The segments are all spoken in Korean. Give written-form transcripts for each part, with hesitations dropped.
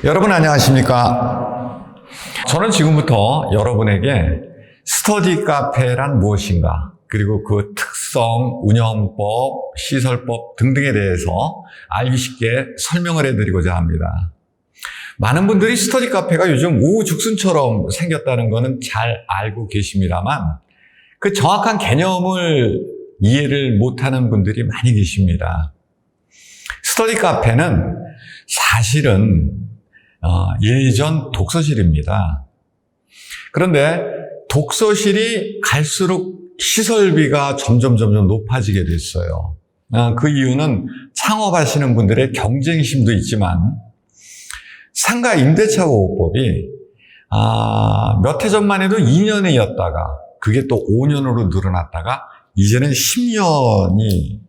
여러분 안녕하십니까? 저는 지금부터 여러분에게 스터디 카페란 무엇인가, 그리고 그 특성, 운영법, 시설법 등등에 대해서 알기 쉽게 설명을 해드리고자 합니다. 많은 분들이 스터디 카페가 요즘 우후죽순처럼 생겼다는 것은 잘 알고 계십니다만 그 정확한 개념을 이해를 못하는 분들이 많이 계십니다. 스터디 카페는 사실은 예전 독서실입니다. 그런데 독서실이 갈수록 시설비가 점점 높아지게 됐어요. 그 이유는 창업하시는 분들의 경쟁심도 있지만 상가 임대차 보호법이 몇 해 전만 해도 2년이었다가 그게 또 5년으로 늘어났다가 이제는 10년이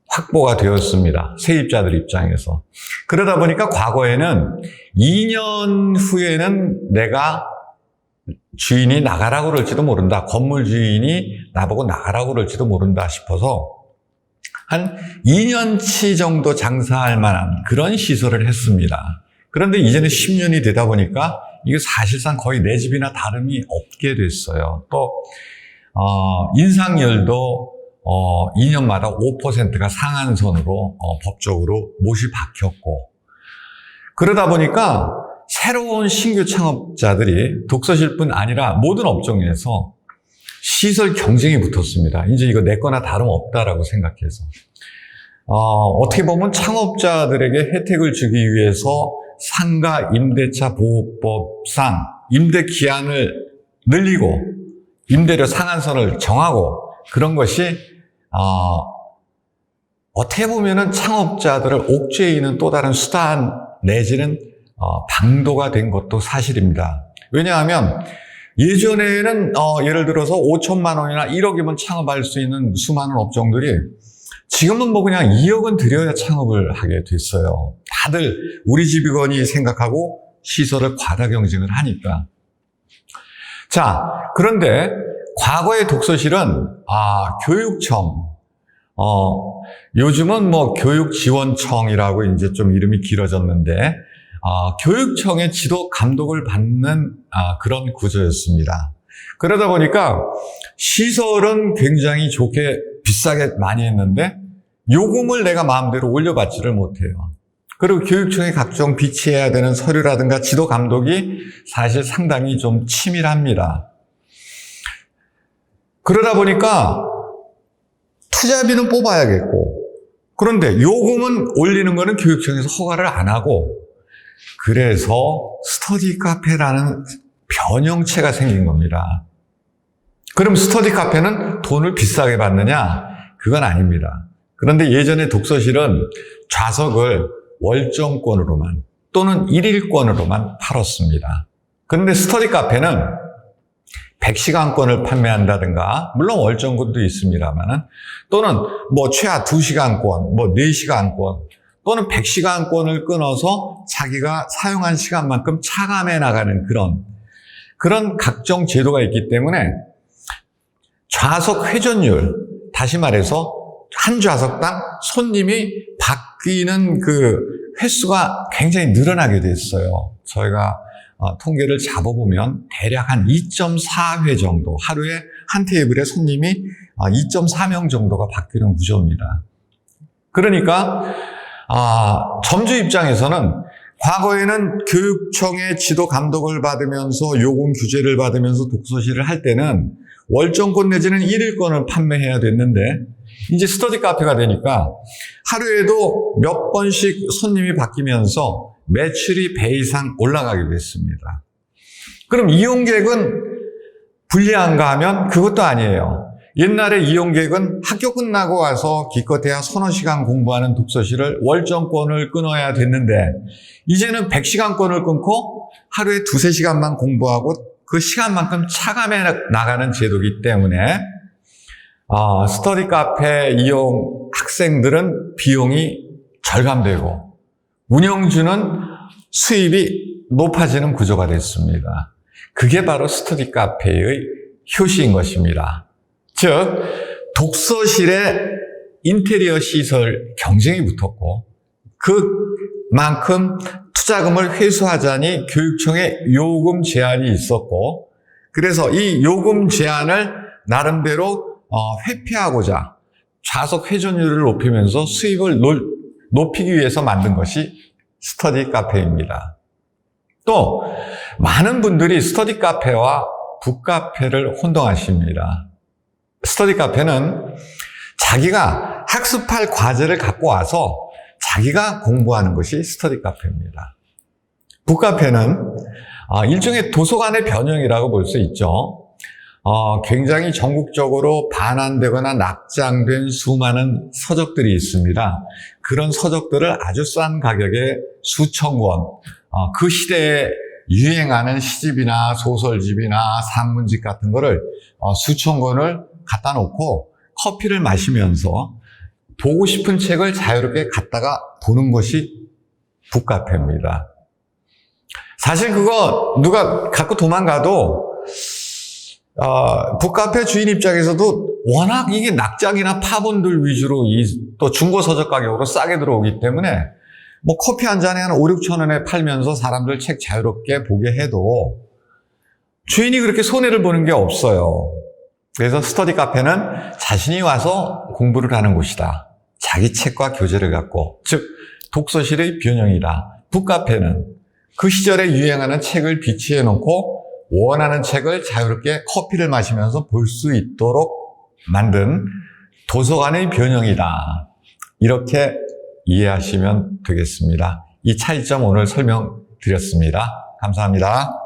확보가 되었습니다. 세입자들 입장에서. 그러다 보니까 과거에는 2년 후에는 내가 주인이 나가라고 그럴지도 모른다. 건물 주인이 나보고 나가라고 그럴지도 모른다 싶어서 한 2년치 정도 장사할 만한 그런 시설을 했습니다. 그런데 이제는 10년이 되다 보니까 이게 사실상 거의 내 집이나 다름이 없게 됐어요. 또 인상률도 2년마다 5%가 상한선으로 법적으로 못이 박혔고, 그러다 보니까 새로운 신규 창업자들이 독서실뿐 아니라 모든 업종에서 시설 경쟁이 붙었습니다. 이제 이거 내 거나 다름없다라고 생각해서 어떻게 보면 창업자들에게 혜택을 주기 위해서 상가 임대차 보호법상 임대 기한을 늘리고 임대료 상한선을 정하고, 그런 것이 어떻게 보면은 창업자들을 옥죄이는 또 다른 수단 내지는 방도가 된 것도 사실입니다. 왜냐하면 예전에는 예를 들어서 5천만 원이나 1억이면 창업할 수 있는 수많은 업종들이 지금은 뭐 그냥 2억은 들여야 창업을 하게 됐어요. 다들 우리 집이거니 생각하고 시설을 과다 경쟁을 하니까. 자, 그런데 과거의 독서실은 교육청, 요즘은 뭐 교육지원청이라고 이제 좀 이름이 길어졌는데 교육청의 지도 감독을 받는 그런 구조였습니다. 그러다 보니까 시설은 굉장히 좋게 비싸게 많이 했는데 요금을 내가 마음대로 올려받지를 못해요. 그리고 교육청의 각종 비치해야 되는 서류라든가 지도 감독이 사실 상당히 좀 치밀합니다. 그러다 보니까 투자비는 뽑아야겠고, 그런데 요금은 올리는 거는 교육청에서 허가를 안 하고, 그래서 스터디 카페라는 변형체가 생긴 겁니다. 그럼 스터디 카페는 돈을 비싸게 받느냐? 그건 아닙니다. 그런데 예전에 독서실은 좌석을 월정권으로만 또는 일일권으로만 팔았습니다. 그런데 스터디 카페는 100시간권을 판매한다든가, 물론 월정권도 있습니다만은, 또는 뭐 최하 2시간권, 뭐 4시간권, 또는 100시간권을 끊어서 자기가 사용한 시간만큼 차감해 나가는 그런 각종 제도가 있기 때문에 좌석 회전율, 다시 말해서 한 좌석당 손님이 바뀌는 그 횟수가 굉장히 늘어나게 됐어요. 저희가 통계를 잡아보면 대략 한 2.4회 정도, 하루에 한 테이블에 손님이 2.4명 정도가 바뀌는 구조입니다. 그러니까 점주 입장에서는 과거에는 교육청의 지도 감독을 받으면서 요금 규제를 받으면서 독서실을 할 때는 월정권 내지는 일일권을 판매해야 됐는데, 이제 스터디 카페가 되니까 하루에도 몇 번씩 손님이 바뀌면서 매출이 배 이상 올라가게 됐습니다. 그럼 이용객은 불리한가 하면 그것도 아니에요. 옛날에 이용객은 학교 끝나고 와서 기껏해야 서너 시간 공부하는 독서실을 월정권을 끊어야 됐는데, 이제는 100시간권을 끊고 하루에 2-3시간만 공부하고 그 시간만큼 차감해 나가는 제도이기 때문에 스터디 카페 이용 학생들은 비용이 절감되고 운영주는 수입이 높아지는 구조가 됐습니다. 그게 바로 스터디 카페의 효시인 것입니다. 즉, 독서실에 인테리어 시설 경쟁이 붙었고, 그 만큼 투자금을 회수하자니 교육청에 요금 제한이 있었고, 그래서 이 요금 제한을 나름대로 회피하고자 좌석 회전율을 높이면서 수입을 높이기 위해서 만든 것이 스터디 카페입니다. 또 많은 분들이 스터디 카페와 북카페를 혼동하십니다. 스터디 카페는 자기가 학습할 과제를 갖고 와서 자기가 공부하는 것이 스터디 카페입니다. 북카페는 일종의 도서관의 변형이라고 볼 수 있죠. 굉장히 전국적으로 반환되거나 낙장된 수많은 서적들이 있습니다. 그런 서적들을 아주 싼 가격에 수천 권, 그 시대에 유행하는 시집이나 소설집이나 산문집 같은 거를 수천 권을 갖다 놓고 커피를 마시면서 보고 싶은 책을 자유롭게 갖다가 보는 것이 북카페입니다. 사실 그거 누가 갖고 도망가도 북카페 주인 입장에서도 워낙 이게 낙장이나 파본들 위주로 또 중고 서적 가격으로 싸게 들어오기 때문에 뭐 커피 한 잔에 한 5, 6천 원에 팔면서 사람들 책 자유롭게 보게 해도 주인이 그렇게 손해를 보는 게 없어요. 그래서 스터디 카페는 자신이 와서 공부를 하는 곳이다. 자기 책과 교재를 갖고, 즉 독서실의 변형이다. 북카페는 그 시절에 유행하는 책을 비치해 놓고 원하는 책을 자유롭게 커피를 마시면서 볼 수 있도록 만든 도서관의 변형이다. 이렇게 이해하시면 되겠습니다. 이 차이점 오늘 설명드렸습니다. 감사합니다.